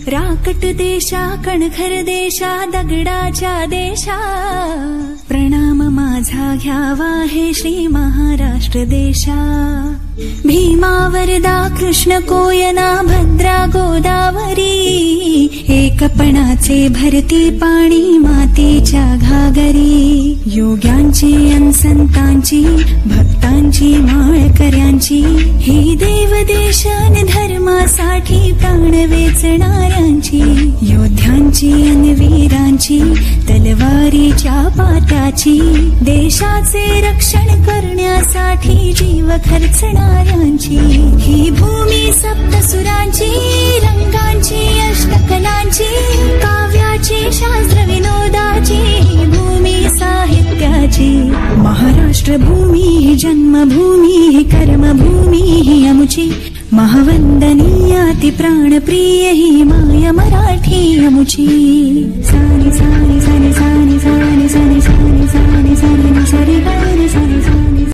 राकट देशा कणखर देशा दगडाच्या देशा, प्रणाम माझा घ्यावा हे श्री महाराष्ट्र देशा। भीमा वरदा कृष्ण कोयना भद्रा गोदावरी, एकपणाचे भरती पाणी मातीच्या घागरी। योग्यांची अन संतांची भक्तांची माळकऱ्यांची, ही देवदेश अन धर्मासाठी प्राण वेचणाऱ्यांची। योद्ध्यांची अन वीरांची तलवारीच्या पाटाची, देशाचे रक्षण करण्यासाठी जीव खर्चणाऱ्यांची। ही भूमी सप्तसुरांची, रंगांची अष्टकलांची, काव्याची शास्त्र विनोदाची, भूमी साहित्याची। महाराष्ट्र भूमी ही जन्मभूमी ही कर्मभूमी ही अमुची, महवंदनीय अति प्राणप्रिय ही माय मराठी अमुची। सानी सा